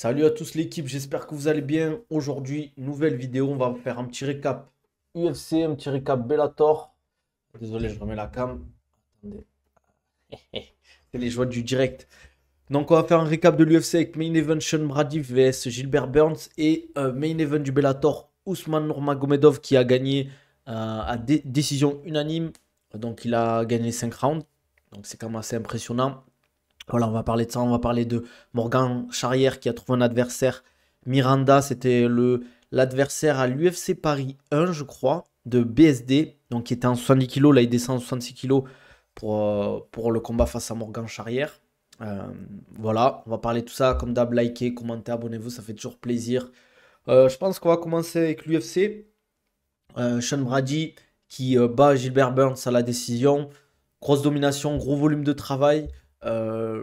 Salut à tous l'équipe, j'espère que vous allez bien. Aujourd'hui, nouvelle vidéo, on va faire un petit récap UFC, un petit récap Bellator. Désolé, je remets la cam. Attendez, c'est les joies du direct. Donc on va faire un récap de l'UFC avec Main Event Sean Brady vs Gilbert Burns et Main Event du Bellator Ousmane Nurmagomedov qui a gagné à décision unanime. Donc il a gagné 5 rounds. Donc c'est quand même assez impressionnant. Voilà, on va parler de ça. On va parler de Morgan Charrière qui a trouvé un adversaire. Miranda, c'était l'adversaire à l'UFC Paris 1, je crois, de BSD. Donc, qui était en 70 kilos. Là, il descend en 66 kilos pour le combat face à Morgan Charrière. Euh, voilà, on va parler de tout ça. Comme d'hab, likez, commentez, abonnez-vous, ça fait toujours plaisir. Je pense qu'on va commencer avec l'UFC. Sean Brady qui bat Gilbert Burns à la décision. Grosse domination, gros volume de travail.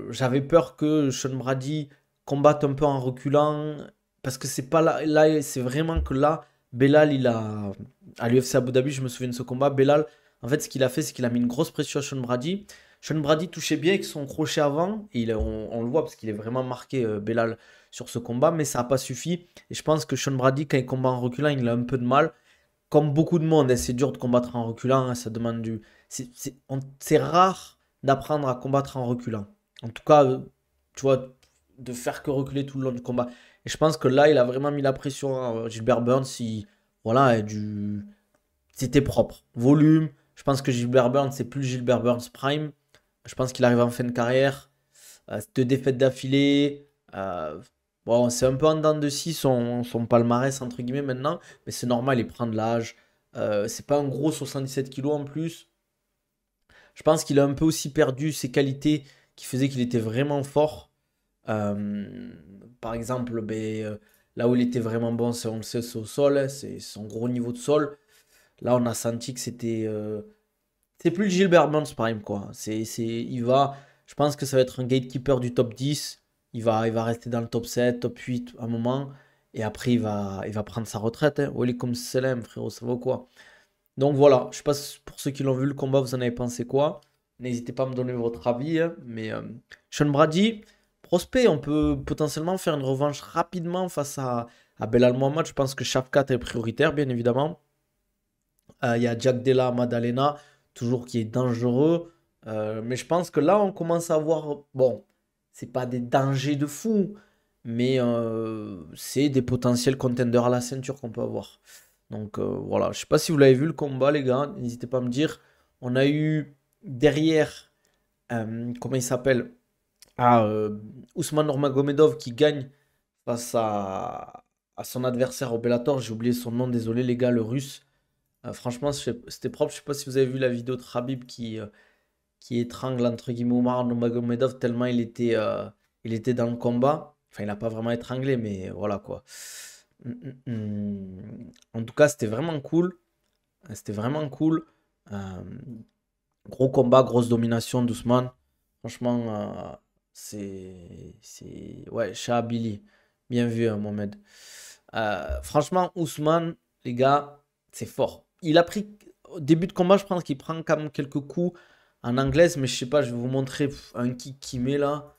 J'avais peur que Sean Brady combatte un peu en reculant. Parce que c'est pas là, c'est vraiment que là, Belal, il a. À l'UFC Abu Dhabi, je me souviens de ce combat. Belal, en fait, ce qu'il a fait, c'est qu'il a mis une grosse pression à Sean Brady. Sean Brady touchait bien avec son crochet avant. Et on le voit parce qu'il est vraiment marqué, Belal, sur ce combat. Mais ça n'a pas suffi. Et je pense que Sean Brady, quand il combat en reculant, il a un peu de mal comme beaucoup de monde, hein, c'est dur de combattre en reculant, hein, ça demande du. C'est rare d'apprendre à combattre en reculant. En tout cas, tu vois, de faire que reculer tout le long du combat. Et je pense que là, il a vraiment mis la pression à Gilbert Burns. Voilà, c'était propre. Volume. Je pense que Gilbert Burns, c'est plus Gilbert Burns Prime. Je pense qu'il arrive en fin de carrière. 2 défaites d'affilée. Bon, c'est un peu en dents de scie son palmarès, entre guillemets, maintenant. Mais c'est normal, il prend de l'âge. C'est pas un gros 77 kilos en plus. Je pense qu'il a un peu aussi perdu ses qualités qui faisaient qu'il était vraiment fort. Euh, Par exemple, ben, là où il était vraiment bon, on le sait, c'est au sol, hein, c'est son gros niveau de sol. Là, on a senti que c'est plus le Gilbert Burns Prime, quoi. Je pense que ça va être un gatekeeper du top 10. Il va rester dans le top 7, top 8 à un moment. Et après, il va prendre sa retraite, hein. Comme Selem, frérot, ça vaut quoi. Donc voilà, je sais pas pour ceux qui l'ont vu le combat, vous en avez pensé quoi. N'hésitez pas à me donner votre avis, hein. Mais Sean Brady, prospect, on peut potentiellement faire une revanche rapidement face à Belal Mohamed. Je pense que Shafkat est prioritaire, bien évidemment. Il y a Jack Della Maddalena, toujours qui est dangereux. Mais je pense que là, on commence à voir. Bon, c'est pas des dangers de fou, mais c'est des potentiels contenders à la ceinture qu'on peut avoir. Donc voilà, je sais pas si vous l'avez vu le combat, les gars. N'hésitez pas à me dire. On a eu derrière, comment il s'appelle? Ousmane Nurmagomedov qui gagne face à son adversaire au Bellator. J'ai oublié son nom, désolé les gars, le russe. Franchement, c'était propre. Je sais pas si vous avez vu la vidéo de Khabib qui étrangle entre guillemets Omar Nurmagomedov tellement il était dans le combat. Enfin, il n'a pas vraiment étranglé, mais voilà quoi. En tout cas, c'était vraiment cool. C'était vraiment cool. Euh, Gros combat, grosse domination d'Ousmane. Franchement, Ouais, Billy. Bien vu, hein, Mohamed. Franchement, Ousmane, les gars, c'est fort. Il a pris, au début de combat, je pense qu'il prend quand même quelques coups en anglaise, mais je sais pas, je vais vous montrer un kick qu'il met là.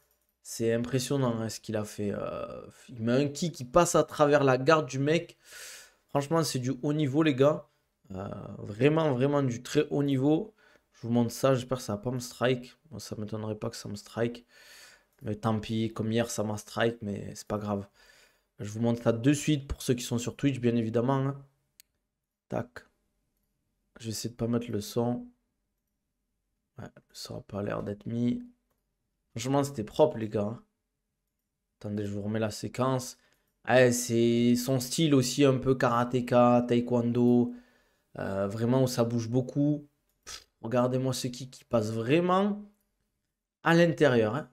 C'est impressionnant, hein, ce qu'il a fait. Il met un kick qui passe à travers la garde du mec. Franchement, c'est du haut niveau, les gars. Vraiment, vraiment du très haut niveau. Je vous montre ça, j'espère que ça va pas me strike. Moi, ça m'étonnerait pas que ça me strike. Mais tant pis, comme hier, ça m'a strike, mais c'est pas grave. Je vous montre ça de suite pour ceux qui sont sur Twitch, bien évidemment, hein. Tac. Je vais essayer de pas mettre le son. Ouais, le son n'a pas l'air d'être mis. Franchement, c'était propre, les gars, hein. Attendez, je vous remets la séquence. Ouais, c'est son style aussi, un peu karatéka, taekwondo. Vraiment où ça bouge beaucoup. Regardez-moi ce qui passe vraiment à l'intérieur, hein.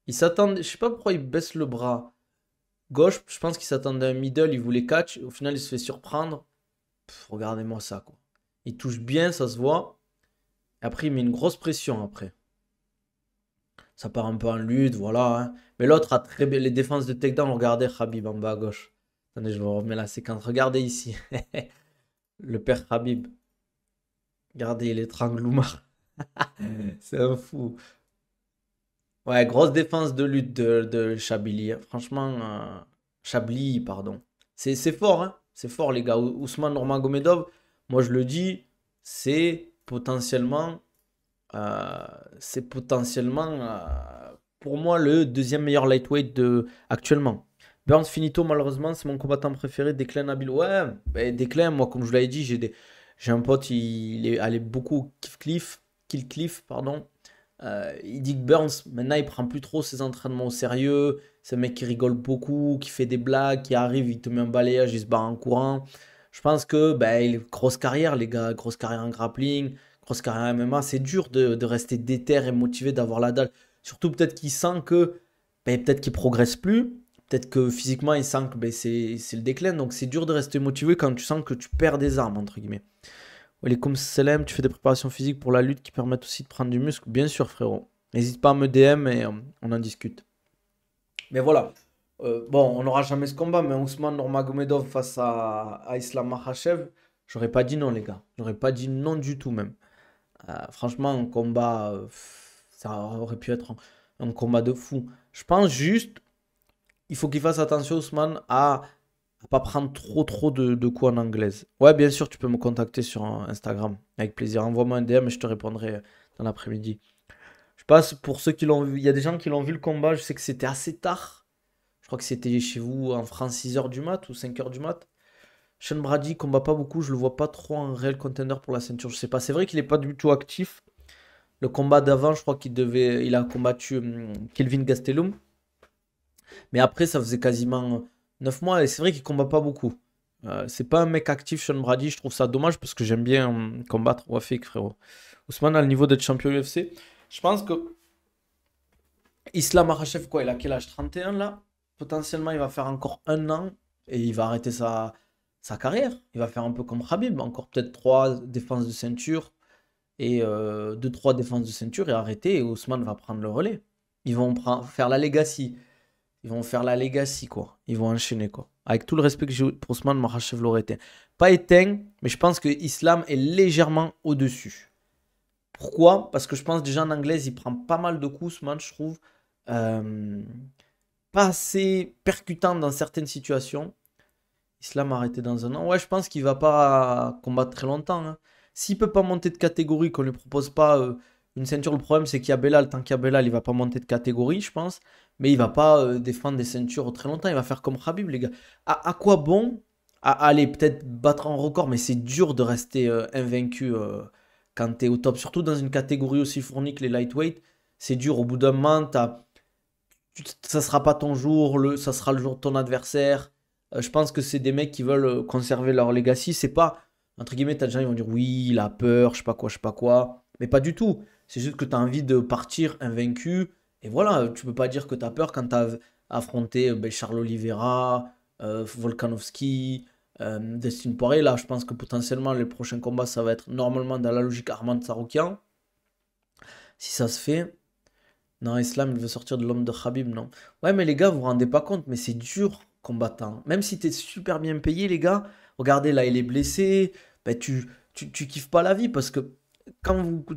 Il s'attendait, je sais pas pourquoi il baisse le bras gauche. Je pense qu'il s'attendait à un middle, il voulait catch. Au final, il se fait surprendre. Regardez-moi ça, quoi. Il touche bien, ça se voit. Et après, il met une grosse pression après. Ça part un peu en lutte, voilà, hein. Mais l'autre a très bien les défenses de takedown. Regardez Khabib en bas à gauche. Attendez, je vous remets la séquence. Regardez ici. Le père Khabib. Regardez, il étrangle Loumar. C'est un fou. Ouais, grosse défense de lutte de Chabili, hein. Franchement, Chablis, pardon. C'est fort, hein. C'est fort, les gars. Ousmane Nurmagomedov, moi je le dis, c'est potentiellement, euh, pour moi le deuxième meilleur lightweight actuellement. Burns Finito, malheureusement, c'est mon combattant préféré. Declan Nabil. Ouais, ben, Declan, moi, comme je vous l'avais dit, j'ai un pote, il est allé beaucoup au Kill Cliff, pardon. Il dit que Burns, maintenant, il prend plus trop ses entraînements au sérieux. C'est un mec qui rigole beaucoup, qui fait des blagues, qui arrive, il te met un balayage, il se barre en courant. Je pense que, ben, grosse carrière, les gars, grosse carrière en grappling, grosse carrière en MMA. C'est dur de rester déter et motivé, d'avoir la dalle. Surtout, peut-être qu'il sent que, ben, peut-être qu'il progresse plus. Peut-être que physiquement, il sent que ben, c'est le déclin. Donc, c'est dur de rester motivé quand tu sens que tu perds des armes, entre guillemets. Comme Selem, tu fais des préparations physiques pour la lutte qui permettent aussi de prendre du muscle. Bien sûr, frérot. N'hésite pas à me DM et on en discute. Mais voilà. Bon, on n'aura jamais ce combat, mais Ousmane Nurmagomedov face à Islam Makhachev, j'aurais pas dit non, les gars. J'aurais pas dit non du tout, même. Franchement, un combat, ça aurait pu être un combat de fou. Je pense juste, il faut qu'il fasse attention, Ousmane, à pas prendre trop de coups en anglaise. Ouais, bien sûr, tu peux me contacter sur Instagram. Avec plaisir. Envoie-moi un DM et je te répondrai dans l'après-midi. Je passe pour ceux qui l'ont vu. Il y a des gens qui l'ont vu le combat. Je sais que c'était assez tard. Je crois que c'était chez vous en France 6 h du mat ou 5 h du mat. Sean Brady combat pas beaucoup. Je le vois pas trop en réel contender pour la ceinture. Je sais pas. C'est vrai qu'il est pas du tout actif. Le combat d'avant, je crois il a combattu Kelvin Gastelum. Mais après, ça faisait quasiment 9 mois et c'est vrai qu'il combat pas beaucoup. C'est pas un mec actif, Sean Brady. Je trouve ça dommage parce que j'aime bien combattre. Ouais, fake, frérot. Ousmane a le niveau d'être champion UFC. Je pense que Islam Makhachev, quoi, il a quel âge? 31 là? Potentiellement, il va faire encore un an et il va arrêter sa carrière. Il va faire un peu comme Khabib, encore peut-être 3 défenses de ceinture et 2-3 défenses de ceinture et arrêter. Et Ousmane va prendre le relais. Ils vont faire la legacy. Ils vont faire la legacy, quoi. Ils vont enchaîner, quoi. Avec tout le respect que j'ai pour Ousmane, Makhachev l'aurait été. Pas éteint, mais je pense que Islam est légèrement au-dessus. Pourquoi? Parce que je pense déjà en anglais, il prend pas mal de coups, Ousmane, je trouve. Euh, Pas assez percutant dans certaines situations. Islam a arrêté dans un an. Ouais, je pense qu'il va pas combattre très longtemps, hein. S'il peut pas monter de catégorie, qu'on lui propose pas une ceinture, le problème c'est qu'il y a Belal. Tant qu'il y a Belal, il va pas monter de catégorie, je pense. Mais il va pas défendre des ceintures très longtemps. Il va faire comme Khabib, les gars. À quoi bon aller peut-être battre un record, mais c'est dur de rester invaincu quand tu es au top. Surtout dans une catégorie aussi fournie que les lightweight. C'est dur. Au bout d'un moment, ça sera pas ton jour, ça sera le jour de ton adversaire. Je pense que c'est des mecs qui veulent conserver leur legacy. C'est pas, entre guillemets, t'as des gens qui vont dire oui, il a peur, je sais pas quoi, je sais pas quoi. Mais pas du tout. C'est juste que tu as envie de partir invaincu. Et voilà, tu peux pas dire que tu as peur quand tu as affronté ben, Charles Oliveira, Volkanovski, Dustin Poirier. Là, je pense que potentiellement, les prochains combats, ça va être normalement dans la logique Arman Tsarukyan. Si ça se fait. Non, Islam, il veut sortir de l'homme de Khabib, non. Ouais, mais les gars, vous vous rendez pas compte, mais c'est dur, combattant. Même si t'es super bien payé, les gars, regardez, là, il est blessé, ben, tu kiffes pas la vie, parce que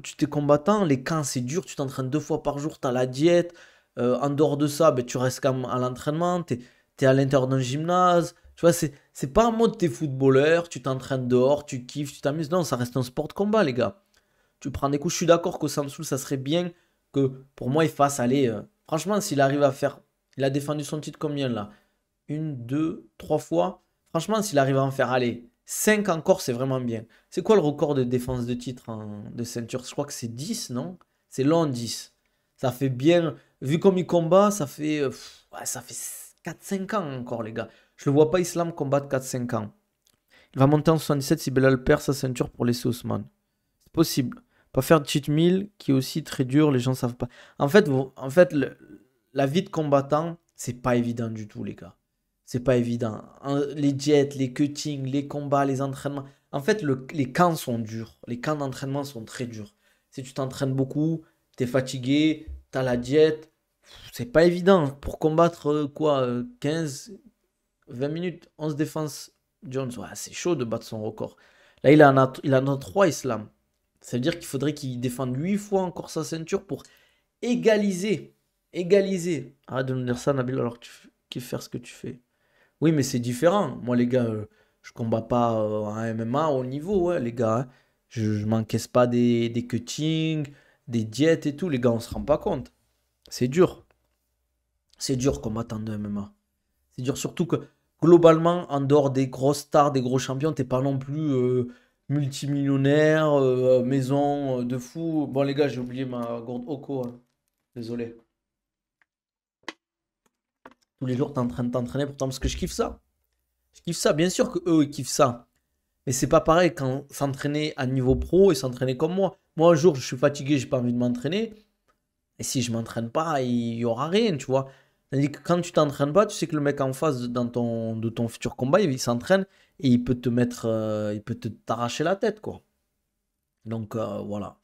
tu t'es combattant, les camps, c'est dur, tu t'entraînes 2 fois par jour, t'as la diète, en dehors de ça, ben, tu restes quand même à l'entraînement, t'es à l'intérieur d'un gymnase, tu vois, c'est pas en mode t'es footballeur, tu t'entraînes dehors, tu kiffes, tu t'amuses, non, ça reste un sport de combat, les gars. Tu prends des coups. Je suis d'accord qu'au Samsung, ça serait bien que pour moi, il fasse aller. Franchement, s'il arrive à faire. Il a défendu son titre combien là? Une, deux, 3 fois. Franchement, s'il arrive à en faire aller 5 encore, c'est vraiment bien. C'est quoi le record de défense de titre de ceinture? Je crois que c'est 10, non? C'est long 10. Ça fait bien. Vu comme il combat, ouais, ça fait 4-5 ans encore, les gars. Je le vois pas Islam combattre 4-5 ans. Il va monter en 77 si Belal perd sa ceinture pour laisser Ousmane. C'est possible. Pas faire de cheat meal qui est aussi très dur, les gens savent pas. En fait, la vie de combattant, c'est pas évident du tout, les gars. C'est pas évident. Les jets, les cuttings, les combats, les entraînements. En fait, les camps sont durs. Les camps d'entraînement sont très durs. Si tu t'entraînes beaucoup, t'es fatigué, t'as la diète, c'est pas évident. Pour combattre quoi, 15, 20 minutes, 11 défenses, Jones, ouais, c'est chaud de battre son record. Là, il en a 3 Islam. Ça veut dire qu'il faudrait qu'il défende 8 fois encore sa ceinture pour égaliser. Égaliser. Arrête de me dire ça, Nabil, alors que kiffes faire ce que tu fais. Oui, mais c'est différent. Moi, les gars, je combats pas en MMA au niveau, ouais, les gars, hein. Je m'encaisse pas des cuttings, des diètes et tout, les gars, on se rend pas compte. C'est dur. C'est dur combattant de MMA. C'est dur surtout que globalement, en dehors des grosses stars, des gros champions, t'es pas non plus multimillionnaire, maison de fou. Bon, les gars, j'ai oublié ma gourde Oko, hein. Désolé. Tous les jours, t'es en train de t'entraîner pourtant parce que je kiffe ça. Je kiffe ça. Bien sûr que eux, ils kiffent ça. Mais c'est pas pareil quand s'entraîner à niveau pro et s'entraîner comme moi. Moi, un jour, je suis fatigué, j'ai pas envie de m'entraîner. Et si je m'entraîne pas, il y aura rien, tu vois. Tandis que quand tu t'entraînes pas, tu sais que le mec en face de ton futur combat, il s'entraîne et il peut te mettre, il peut t'arracher la tête, quoi. Donc voilà,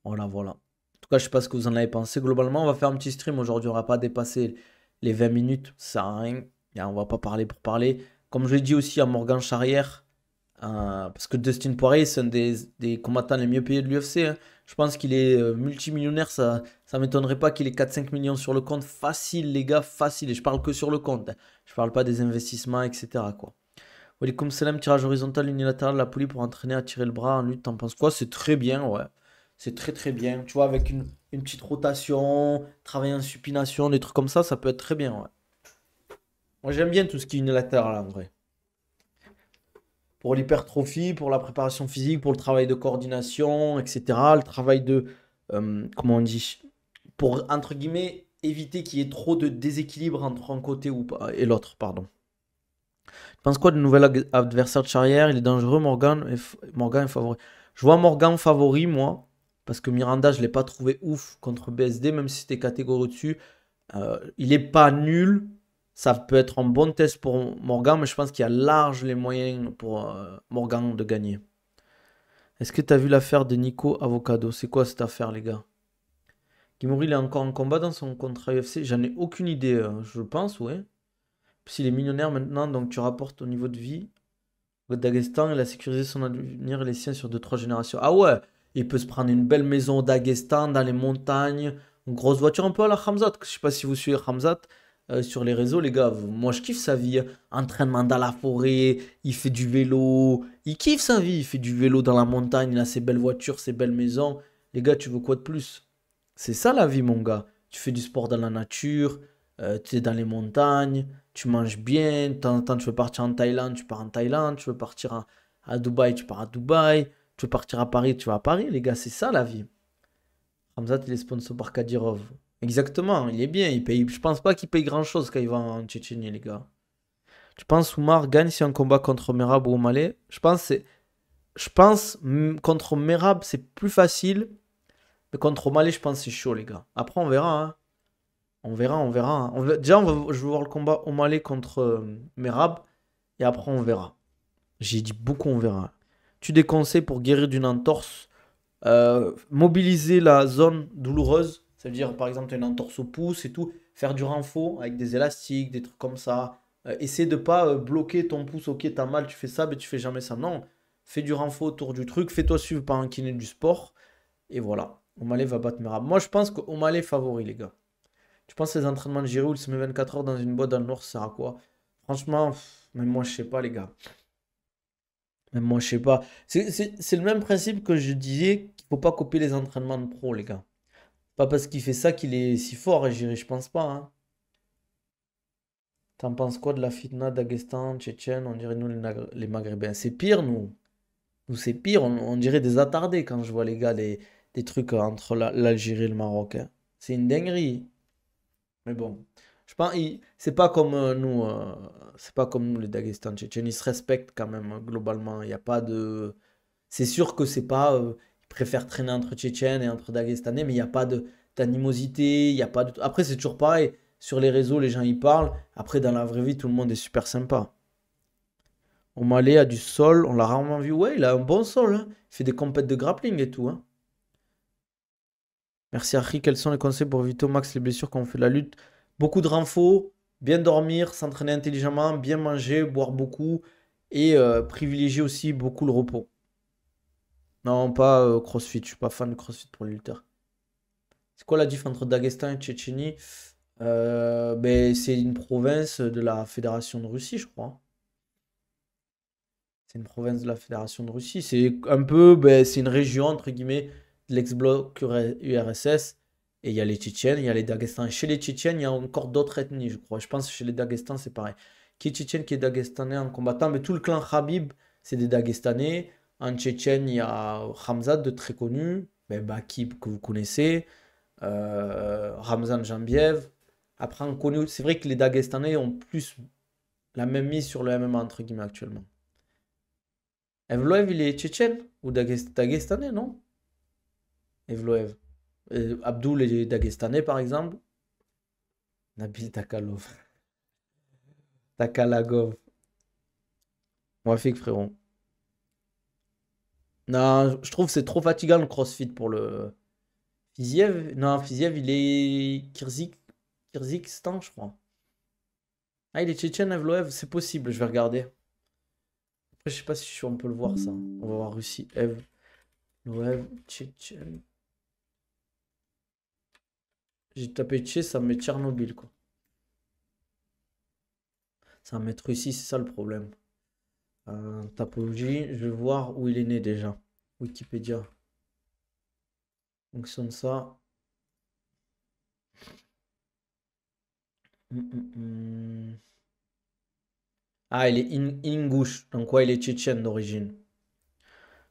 voilà. En tout cas, je sais pas ce que vous en avez pensé. Globalement, on va faire un petit stream aujourd'hui. On va pas dépasser les 20 minutes, ça sert à rien. Et on va pas parler pour parler. Comme je l'ai dit aussi à Morgan Charrière, parce que Dustin Poirier, c'est un des combattants les mieux payés de l'UFC, hein. Je pense qu'il est multimillionnaire. Ça m'étonnerait pas qu'il ait 4-5 millions sur le compte. Facile, les gars, facile. Et je parle que sur le compte, hein. Je parle pas des investissements, etc., quoi. Comme Salam, tirage horizontal unilatéral, la poulie pour entraîner à tirer le bras en lutte, t'en penses quoi? C'est très bien, ouais. C'est très très bien. Tu vois, avec une petite rotation, travailler en supination, des trucs comme ça peut être très bien, ouais. Moi, j'aime bien tout ce qui est unilatéral, en vrai. Pour l'hypertrophie, pour la préparation physique, pour le travail de coordination, etc. Le travail de, comment on dit, pour, entre guillemets, éviter qu'il y ait trop de déséquilibre entre un côté ou pas, et l'autre, pardon. Tu penses quoi de nouvel adversaire de Charrière? Il est dangereux, Morgan. Morgan est favori. Je vois Morgan favori, moi, parce que Miranda, je ne l'ai pas trouvé ouf contre BSD, même si c'était catégorie au-dessus. Il n'est pas nul. Ça peut être un bon test pour Morgan, mais je pense qu'il y a large les moyens pour Morgan de gagner. Est-ce que tu as vu l'affaire de Nico Avocado? C'est quoi cette affaire, les gars? Kimori, il est encore en combat dans son contrat UFC? J'en ai aucune idée, je pense, ouais. S'il est millionnaire maintenant, donc tu rapportes au niveau de vie. Le Daghestan, il a sécurisé son avenir et les siens sur 2-3 générations. Ah ouais, il peut se prendre une belle maison au Daghestan, dans les montagnes, une grosse voiture un peu à la Hamzat. Je sais pas si vous suivez Hamzat sur les réseaux, les gars. Moi, je kiffe sa vie, hein. Entraînement dans la forêt, il fait du vélo. Il kiffe sa vie, il fait du vélo dans la montagne, il a ses belles voitures, ses belles maisons. Les gars, tu veux quoi de plus? C'est ça la vie, mon gars. Tu fais du sport dans la nature, tu es dans les montagnes, tu manges bien. De temps en temps, tu veux partir en Thaïlande, tu pars en Thaïlande. Tu veux partir à Dubaï, tu pars à Dubaï. Tu veux partir à Paris, tu vas à Paris, les gars. C'est ça la vie. Hamzat, il est sponsor par Kadyrov. Exactement, il est bien. Il paye, je pense pas qu'il paye grand-chose quand il va en Tchétchénie, les gars. Tu penses Oumar gagne si un combat contre Merab ou O'Malley? Contre Merab, c'est plus facile. Mais contre O'Malley, je pense que c'est chaud, les gars. Après, on verra, hein. On verra, hein. Déjà, je vais voir le combat O'Malley contre Merab. Et après, on verra. J'ai dit beaucoup, on verra. Tu déconseilles pour guérir d'une entorse. Mobiliser la zone douloureuse. Ça veut dire, par exemple, tu as une entorse au pouce et tout. Faire du renfort avec des élastiques, des trucs comme ça. Essaie de pas bloquer ton pouce. Ok, t'as mal, tu fais ça, mais tu fais jamais ça. Non. Fais du renfort autour du truc. Fais-toi suivre par un kiné du sport. Et voilà. O'Malley va battre Merab. Moi, je pense qu'O'Malley est favori, les gars. Tu penses que les entraînements de Giroud, il se met 24 heures dans une boîte dans le noir, ça sert à quoi? Franchement, même moi, je sais pas, les gars. Même moi, je sais pas. C'est le même principe que je disais qu'il faut pas copier les entraînements de pro, les gars. Pas parce qu'il fait ça qu'il est si fort, Giroud, je pense pas, hein. T'en penses quoi de la fitna d'Aghestan, Tchétchène? On dirait nous, les Maghrébins. C'est pire, nous. Nous, c'est pire. On dirait des attardés quand je vois les gars, des trucs entre l'Algérie et le Maroc, hein. C'est une dinguerie. Mais bon, je pense c'est pas comme nous, c'est pas comme nous les Daghestans, Tchétchènes, ils se respectent quand même globalement. Il y a pas de, c'est sûr que c'est pas, ils préfèrent traîner entre Tchétchènes et entre Dagestanais, mais il n'y a pas de d'animosité, il y a pas de. Après c'est toujours pareil. Sur les réseaux, les gens y parlent. Après dans la vraie vie, tout le monde est super sympa. O'Malley a du sol, on l'a rarement vu. Ouais, il a un bon sol, hein. Il fait des compètes de grappling et tout, hein. Merci Harry, quels sont les conseils pour éviter au max les blessures quand on fait de la lutte? Beaucoup de renfo, bien dormir, s'entraîner intelligemment, bien manger, boire beaucoup et privilégier aussi beaucoup le repos. Non, pas CrossFit, je suis pas fan de CrossFit pour les lutteurs. C'est quoi la diff entre Daghestan et Tchétchénie? Ben, c'est une province de la Fédération de Russie, je crois. C'est une province de la Fédération de Russie. C'est un peu, ben, c'est une région, entre guillemets, de l'ex-bloc URSS. Et il y a les Tchétchènes, il y a les Daghestans. Chez les Tchétchènes, il y a encore d'autres ethnies, je crois. Je pense que chez les Daghestans, c'est pareil. Qui est Tchétchène, qui est Dagestanais en combattant. Mais tout le clan Khabib, c'est des Dagestanais. En Tchétchène, il y a Khamzat, de très connu. Ben, Bakib, que vous connaissez. Ramzan Jambiev. Après, on connaît, c'est vrai que les Dagestanais ont plus la même mise sur le MMA, entre guillemets, actuellement. Evloev, il est tchétchène ou dagestanais, non? Evloev. Abdul est dagestanais, par exemple. Nabil Takalov. Takalagov. Wafik, frérot. Non, je trouve que c'est trop fatigant le crossfit pour le. Fiziev, non, Fiziev, il est Kyrgyzstan, je crois. Ah, il est tchétchène, Evloev, c'est possible, je vais regarder. Après, je sais pas si on peut le voir, ça. On va voir Russie. Evloev, tchétchène. J'ai tapé Tché, ça me met Tchernobyl, quoi. Ça va mettre Russie, c'est ça le problème. Tapologie, je vais voir où il est né déjà. Wikipédia. Fonctionne ça. Ah, il est ingouche, donc ouais, il est tchétchène d'origine.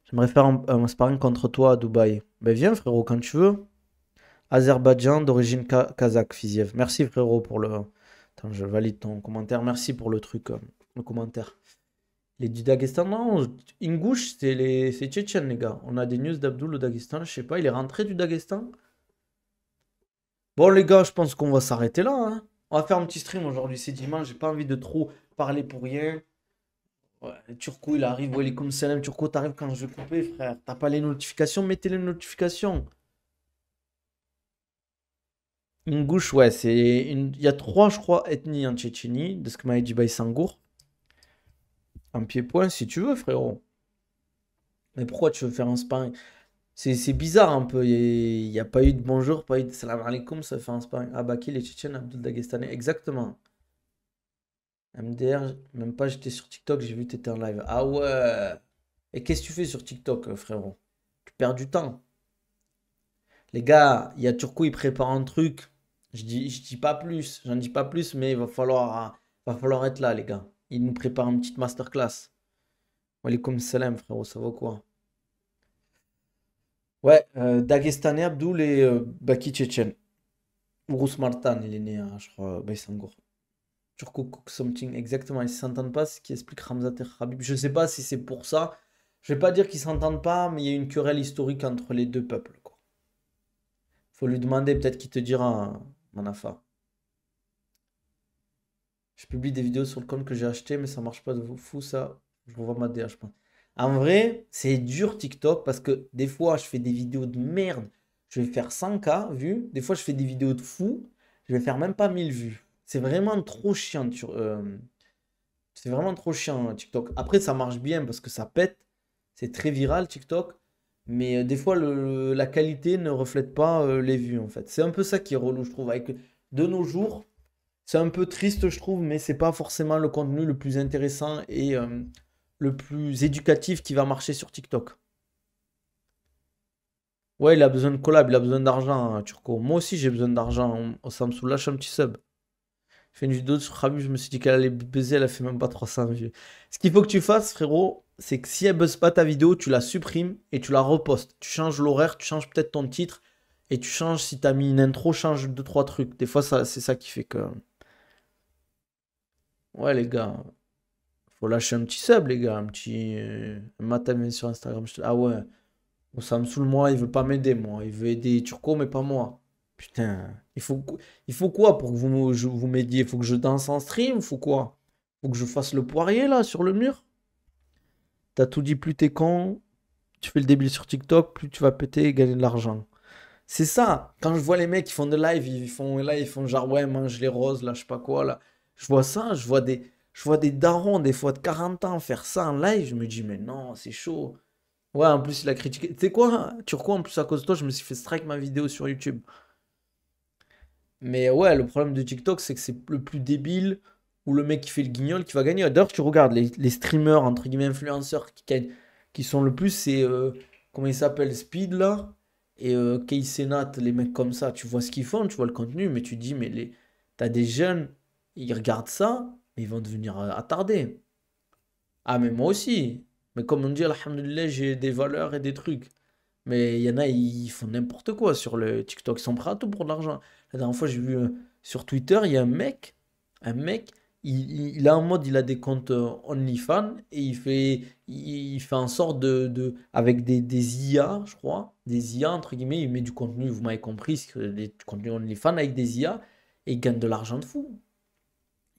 J'aimerais faire un sparring contre toi à Dubaï. Ben viens frérot, quand tu veux. Azerbaïdjan d'origine kazakh, Fiziev. Merci frérot pour le... Attends, je valide ton commentaire. Merci pour le truc, le commentaire. Les du Daghestan, non, Ingouche, c'est tchétchène, les gars. On a des news d'Abdul au Daghestan, je sais pas, il est rentré du Daghestan. Bon, les gars, je pense qu'on va s'arrêter là, hein. On va faire un petit stream aujourd'hui, c'est dimanche, j'ai pas envie de trop parler pour rien. Ouais, Turco, il arrive, ouais, il est comme Salam. Turco, t'arrives quand je vais couper, frère. T'as pas les notifications, mettez les notifications. Ingouche, ouais, c'est une... Il y a trois, je crois, ethnies en Tchétchénie, de ce que m'a dit Baïsangour. Un pied-point, si tu veux, frérot. Mais pourquoi tu veux faire un sparring? C'est bizarre un peu. Il n'y a pas eu de bonjour, pas eu de salam alaikum, ça fait un sparring. Ah, Baki, les Tchétchènes, Abdul Dagestanais. Exactement. MDR, même pas, j'étais sur TikTok, j'ai vu que t'étais en live. Ah ouais. Et qu'est-ce que tu fais sur TikTok, frérot? Tu perds du temps. Les gars, il y a Turco, il prépare un truc. Je dis pas plus, j'en dis pas plus, mais il va falloir être là, les gars. Il nous prépare une petite masterclass. Walaikum salam, frérot, ça va quoi? Ouais, Dagestanais, Abdul et Baki Tchétchène. Urus Martan, il est né à, je crois, Baïsangour. Turco Cook Something, exactement. Ils ne s'entendent pas, ce qui explique Ramzat et Khabib. Je ne sais pas si c'est pour ça. Je ne vais pas dire qu'ils ne s'entendent pas, mais il y a une querelle historique entre les deux peuples, quoi. Faut lui demander, peut-être qu'il te dira, hein, Manafa. Je publie des vidéos sur le compte que j'ai acheté, mais ça marche pas de fou, ça. Je revois ma DA, je pense. En vrai, c'est dur TikTok parce que des fois, je fais des vidéos de merde. Je vais faire 100K vues. Des fois, je fais des vidéos de fou. Je vais faire même pas 1000 vues. C'est vraiment trop chiant. C'est vraiment trop chiant, TikTok. Après, ça marche bien parce que ça pète. C'est très viral, TikTok. Mais des fois, la qualité ne reflète pas les vues, en fait. C'est un peu ça qui est relou, je trouve. Avec, de nos jours, c'est un peu triste, je trouve, mais c'est pas forcément le contenu le plus intéressant et le plus éducatif qui va marcher sur TikTok. Ouais, il a besoin de collab, il a besoin d'argent, hein, Turco. Moi aussi, j'ai besoin d'argent. Ça me soulage un petit sub. J'ai fait une vidéo sur Khabib, je me suis dit qu'elle allait buzzer, elle a fait même pas 300 vues. Ce qu'il faut que tu fasses, frérot, c'est que si elle buzz pas ta vidéo, tu la supprimes et tu la repostes. Tu changes l'horaire, tu changes peut-être ton titre et tu changes si t'as mis une intro, change deux trois trucs. Des fois, c'est ça qui fait que. Ouais, les gars, faut lâcher un petit sub, les gars. Un petit. Matam sur Instagram. Ah ouais, bon, ça me saoule, moi, il veut pas m'aider, moi. Il veut aider Turco, mais pas moi. Putain, il faut quoi pour que vous m'aidiez? Il faut que je danse en stream? Il faut quoi? Faut que je fasse le poirier là sur le mur? T'as tout dit, plus t'es con, tu fais le débile sur TikTok, plus tu vas péter et gagner de l'argent. C'est ça, quand je vois les mecs qui font des lives, ils font genre ouais, mange les roses, là, je sais pas quoi, là. Je vois ça, je vois des darons, des fois de 40 ans faire ça en live, je me dis, mais non, c'est chaud. Ouais, en plus, il a critiqué. Tu sais quoi, Turco, en plus, à cause de toi, je me suis fait strike ma vidéo sur YouTube. Mais ouais, le problème de TikTok, c'est que c'est le plus débile ou le mec qui fait le guignol qui va gagner. D'ailleurs, tu regardes les streamers, entre guillemets, influenceurs qui gagnent, qui sont le plus, c'est, comment il s'appelle, Speed là, et Casey Nat, les mecs comme ça. Tu vois ce qu'ils font, tu vois le contenu, mais tu te dis, mais t'as des jeunes, ils regardent ça, mais ils vont devenir attardés. Ah, mais moi aussi. Mais comme on dit, alhamdoulilah, j'ai des valeurs et des trucs. Mais il y en a, ils font n'importe quoi sur le TikTok. Ils sont prêts à tout pour de l'argent. La dernière fois, j'ai vu sur Twitter, il y a un mec, il a un mode, il a des comptes OnlyFans et il fait en sorte avec des IA, je crois, des IA, entre guillemets, il met du contenu, vous m'avez compris, c'est du contenu OnlyFans avec des IA et il gagne de l'argent de fou.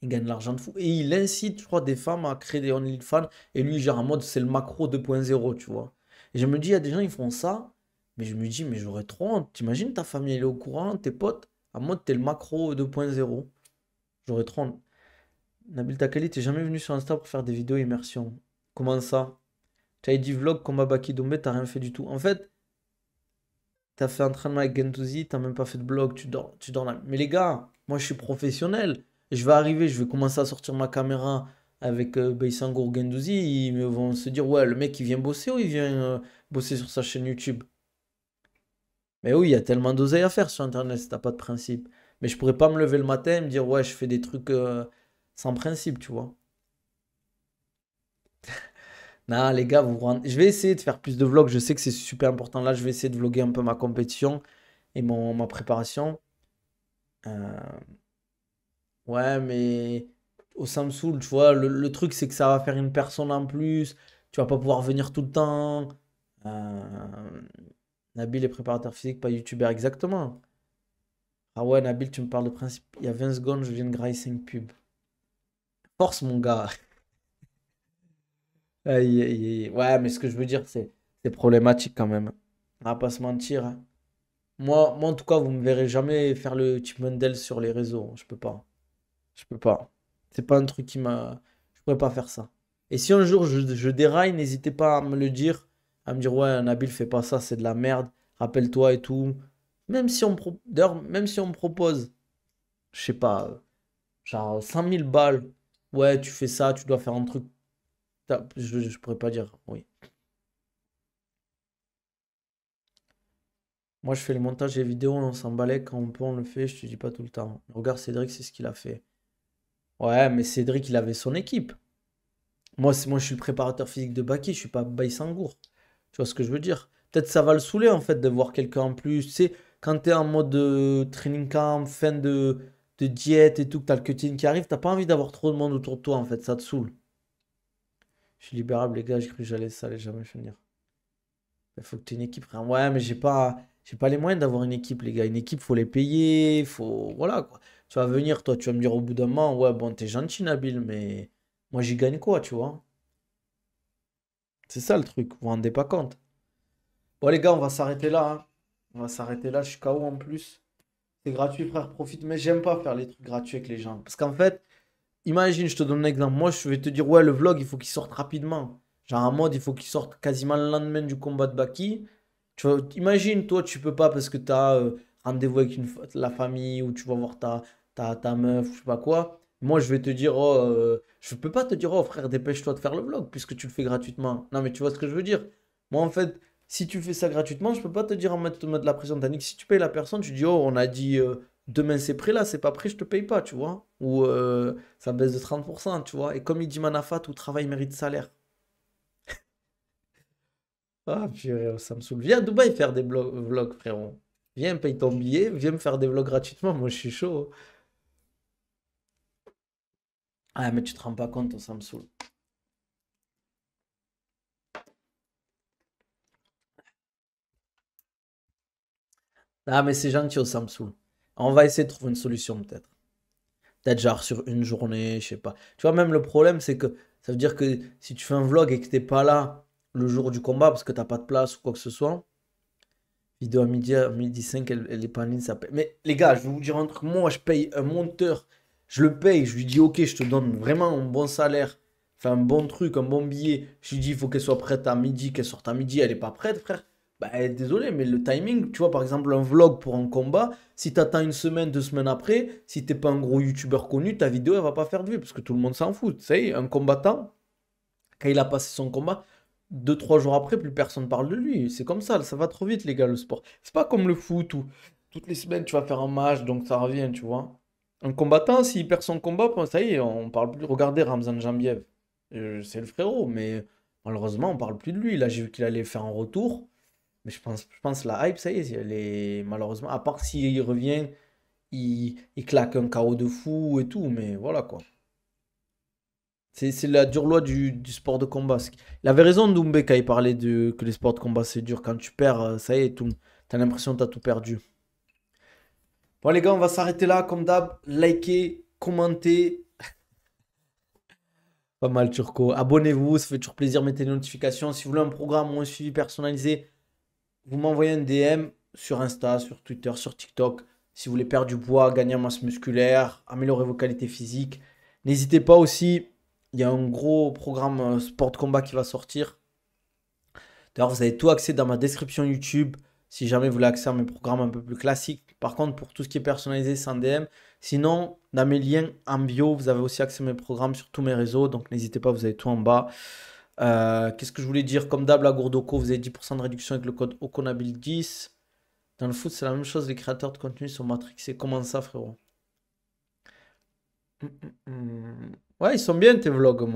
Il gagne de l'argent de fou. Et il incite, je crois, des femmes à créer des OnlyFans. Et lui, genre en mode, c'est le macro 2.0, tu vois. Et je me dis, il y a des gens, ils font ça. Mais je me dis, mais j'aurais trop honte. T'imagines ta famille, elle est au courant, tes potes, en mode, t'es le macro 2.0. J'aurais trop honte. Nabil Takali, t'es jamais venu sur Insta pour faire des vidéos immersion. Comment ça? T'as dit vlog combat Baki Doumbé, t'as rien fait du tout. En fait, t'as fait entraînement avec Gentouzi, t'as même pas fait de blog, tu dors là. Mais les gars, moi je suis professionnel. Je vais arriver, je vais commencer à sortir ma caméra avec Beisangour Gendouzi. Ils vont se dire, ouais, le mec il vient bosser ou il vient bosser sur sa chaîne YouTube. Mais oui, il y a tellement d'oseilles à faire sur Internet, si t'as pas de principe. Mais je pourrais pas me lever le matin et me dire, ouais, je fais des trucs sans principe, tu vois. Non, les gars, je vais essayer de faire plus de vlogs. Je sais que c'est super important. Là, je vais essayer de vlogger un peu ma compétition et ma préparation. Euh, Ouais, mais au Samsung, tu vois, le truc, c'est que ça va faire une personne en plus. Tu vas pas pouvoir venir tout le temps. Euh, Nabil est préparateur physique, pas youtubeur, exactement. Ah ouais, Nabil, tu me parles de principe. Il y a 20 secondes, je viens de grailler 5 pubs. Force, mon gars. Aïe, aïe, aïe. Ouais, mais ce que je veux dire, c'est problématique quand même. On va pas se mentir, hein. Moi, en tout cas, vous me verrez jamais faire le Chip Mendel sur les réseaux. Je peux pas. Je peux pas. C'est pas un truc qui m'a. Je pourrais pas faire ça. Et si un jour je déraille, n'hésitez pas à me le dire. À me dire, ouais, Nabil, fais pas ça, c'est de la merde. Rappelle-toi et tout. D'ailleurs, même si on me propose, je sais pas, genre 100 000 balles. Ouais, tu fais ça, tu dois faire un truc. Je pourrais pas dire oui. Moi, je fais les montages et les vidéos, on s'en balait quand on peut, on le fait. Je te dis pas tout le temps. Regarde, Cédric, c'est ce qu'il a fait. Ouais, mais Cédric, il avait son équipe. Moi, je suis le préparateur physique de Baki, je suis pas Baïsangour. Tu vois ce que je veux dire? Peut-être ça va le saouler en fait de voir quelqu'un en plus. Tu sais, quand tu es en mode training camp, fin de diète et tout, que t'as le cutting qui arrive, t'as pas envie d'avoir trop de monde autour de toi en fait, ça te saoule. Je suis libérable, les gars, j'ai cru que ça allait jamais finir. Il faut que tu aies une équipe, frère. Ouais, mais j'ai pas les moyens d'avoir une équipe, les gars. Une équipe, faut les payer, faut. Voilà quoi. Tu vas venir, toi, tu vas me dire au bout d'un moment, ouais, bon, t'es gentil, Nabil, mais moi j'y gagne quoi, tu vois? C'est ça le truc, vous vous rendez pas compte. Bon, les gars, on va s'arrêter là, hein. On va s'arrêter là, je suis KO en plus. C'est gratuit, frère, profite. Mais j'aime pas faire les trucs gratuits avec les gens. Parce qu'en fait, imagine, je te donne un exemple. Moi, je vais te dire, ouais, le vlog, il faut qu'il sorte rapidement. Genre, en mode, il faut qu'il sorte quasiment le lendemain du combat de Baki. Tu vois, imagine, toi, tu peux pas parce que tu as rendez-vous avec la famille ou tu vas voir ta meuf ou je sais pas quoi. Moi, je vais te dire, oh, je peux pas te dire, oh frère, dépêche-toi de faire le vlog puisque tu le fais gratuitement. Non, mais tu vois ce que je veux dire. Moi, en fait, si tu fais ça gratuitement, je peux pas te dire en te mettre de la pression. Tandis que si tu payes la personne, tu dis, oh, on a dit demain c'est prêt là, c'est pas prêt, je te paye pas, tu vois. Ou ça baisse de 30%, tu vois. Et comme il dit Manafat, tout travail mérite salaire. Ah, purée, ça me saoule. Viens à Dubaï faire des vlogs, frérot. Viens, paye ton billet, viens me faire des vlogs gratuitement. Moi, je suis chaud. Ah, mais tu te rends pas compte, ça me saoule. Ah, mais c'est gentil, ça me saoule. On va essayer de trouver une solution, peut-être. Peut-être genre sur une journée, je sais pas. Tu vois, même le problème, c'est que ça veut dire que si tu fais un vlog et que t'es pas là le jour du combat parce que t'as pas de place ou quoi que ce soit, vidéo à midi 5, elle est pas en ligne, ça paye. Mais les gars, je vais vous dire un truc. Moi, je paye un monteur. Je le paye. Je lui dis, ok, je te donne vraiment un bon salaire. Enfin, un bon truc, un bon billet. Je lui dis, il faut qu'elle soit prête à midi, qu'elle sorte à midi. Elle est pas prête, frère. Bah, désolé, mais le timing, tu vois, par exemple, un vlog pour un combat, si t'attends une semaine, 2 semaines après, si t'es pas un gros youtubeur connu, ta vidéo, elle va pas faire de vues parce que tout le monde s'en fout. Tu sais, un combattant, quand il a passé son combat, 2, 3 jours après, plus personne parle de lui. C'est comme ça va trop vite, les gars, le sport. C'est pas comme le foot où toutes les semaines, tu vas faire un match, donc ça revient, tu vois. Un combattant, s'il perd son combat, ben, ça y est, on parle plus. Regardez Ramzan Jambiev. C'est le frérot, mais malheureusement, on parle plus de lui. Là, j'ai vu qu'il allait faire un retour. Mais je pense la hype, ça y est, elle est malheureusement, à part s'il revient, il claque un KO de fou et tout, mais voilà quoi. C'est la dure loi du sport de combat. Il avait raison, Doumbé, quand il parlait que les sports de combat c'est dur. Quand tu perds, ça y est, t'as l'impression que t'as tout perdu. Bon, les gars, on va s'arrêter là, comme d'hab. Likez, commentez. Pas mal, Turco. Abonnez-vous, ça fait toujours plaisir, mettez les notifications. Si vous voulez un programme ou un suivi personnalisé, vous m'envoyez un DM sur Insta, sur Twitter, sur TikTok. Si vous voulez perdre du poids, gagner en masse musculaire, améliorer vos qualités physiques. N'hésitez pas aussi, il y a un gros programme sport de combat qui va sortir. D'ailleurs, vous avez tout accès dans ma description YouTube. Si jamais vous voulez accéder à mes programmes un peu plus classiques. Par contre, pour tout ce qui est personnalisé, c'est en DM. Sinon, dans mes liens en bio, vous avez aussi accès à mes programmes sur tous mes réseaux. Donc, n'hésitez pas, vous avez tout en bas. Qu'est-ce que je voulais dire? Comme d'hab, la Gourdoko, vous avez 10% de réduction avec le code OCONABIL10. Dans le foot, c'est la même chose. Les créateurs de contenu sont matrixés. Comment ça, frérot? Hum, Ouais, ils sont bien tes vlogs,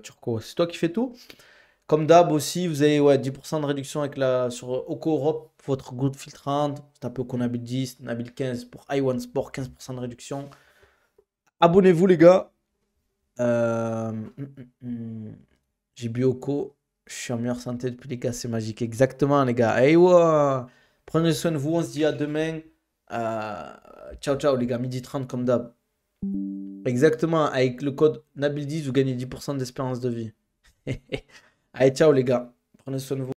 Turco. C'est toi qui fais tout? Comme d'hab aussi, vous avez ouais, 10% de réduction avec sur Oco Europe, votre good filtrant. Vous tapez Oko Nabil 10, Nabil 15 pour iOne Sport, 15% de réduction. Abonnez-vous les gars. J'ai bu Oko. Je suis en meilleure santé depuis les gars, c'est magique. Exactement les gars. Hey, ouais. Prenez soin de vous, on se dit à demain. Euh, Ciao ciao les gars, 12h30 comme d'hab. Exactement, avec le code Nabil 10, vous gagnez 10% d'espérance de vie. Allez, ciao les gars. Prenez soin de vous.